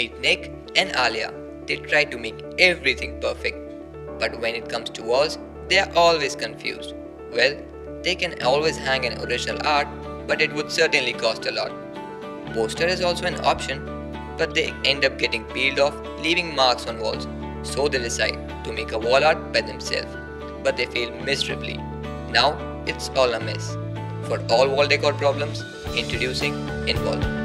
Meet Nick and Alia. They try to make everything perfect. But when it comes to walls, they are always confused. Well, they can always hang an original art, but it would certainly cost a lot. Poster is also an option, but they end up getting peeled off, leaving marks on walls. So they decide to make a wall art by themselves, but they fail miserably. Now it's all a mess. For all wall decor problems, introducing Involve.